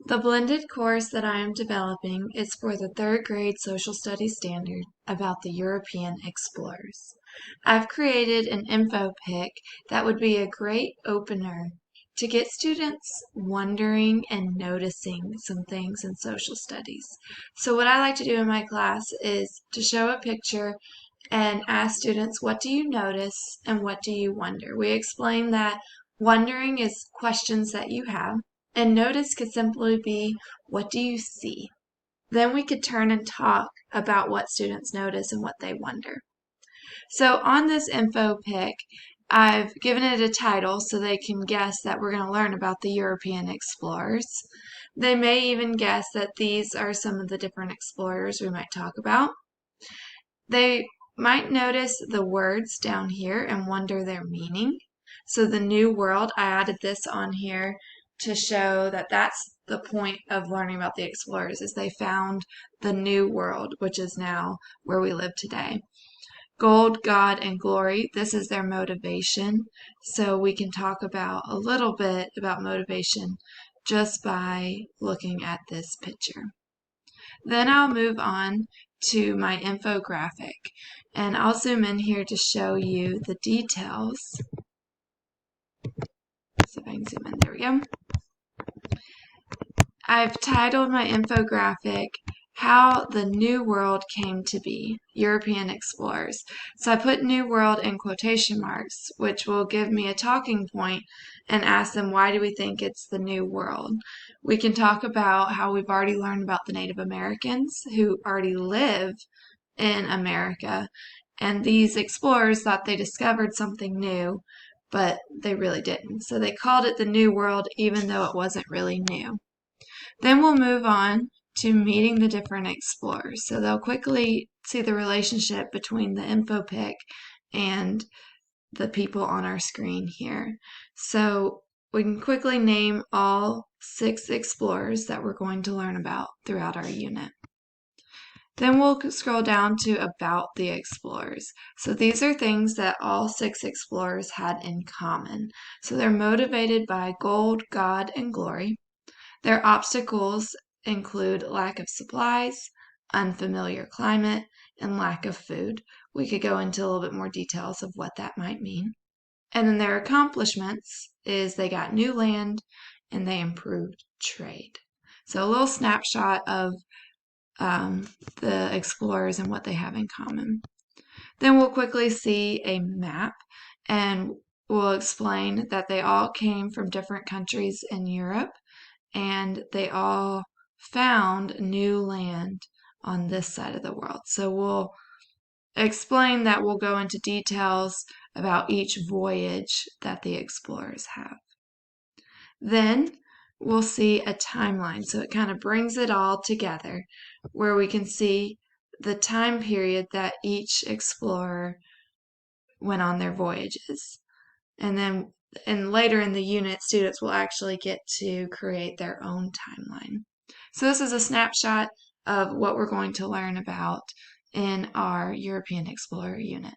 The blended course that I am developing is for the third grade social studies standard about the European explorers. I've created an Infopic that would be a great opener to get students wondering and noticing some things in social studies. So what I like to do in my class is to show a picture and ask students, what do you notice and what do you wonder? We explain that wondering is questions that you have, and notice could simply be, what do you see? Then we could turn and talk about what students notice and what they wonder. So on this info pic, I've given it a title so they can guess that we're going to learn about the European explorers. They may even guess that these are some of the different explorers we might talk about. They might notice the words down here and wonder their meaning. So the New World, I added this on here to show that that's the point of learning about the explorers, is they found the New World, which is now where we live today. Gold, God, and glory, this is their motivation. So we can talk about a little bit about motivation just by looking at this picture. Then I'll move on to my infographic, and I'll zoom in here to show you the details. See if I can zoom in, there we go. I've titled my infographic, How the New World Came to Be, European Explorers. So I put New World in quotation marks, which will give me a talking point and ask them, why do we think it's the New World? We can talk about how we've already learned about the Native Americans who already live in America, and these explorers thought they discovered something new, but they really didn't. So they called it the New World even though it wasn't really new. Then we'll move on to meeting the different explorers. So they'll quickly see the relationship between the Infopic and the people on our screen here. So we can quickly name all 6 explorers that we're going to learn about throughout our unit. Then we'll scroll down to about the explorers. So these are things that all 6 explorers had in common. So they're motivated by gold, God, and glory. Their obstacles include lack of supplies, unfamiliar climate, and lack of food. We could go into a little bit more details of what that might mean. And then their accomplishments is they got new land and they improved trade. So a little snapshot of the explorers and what they have in common. Then we'll quickly see a map, and we'll explain that they all came from different countries in Europe, and they all found new land on this side of the world. So we'll explain that we'll go into details about each voyage that the explorers have. Then we'll see a timeline. So it kind of brings it all together where we can see the time period that each explorer went on their voyages. And later in the unit, students will actually get to create their own timeline. So this is a snapshot of what we're going to learn about in our European Explorer unit.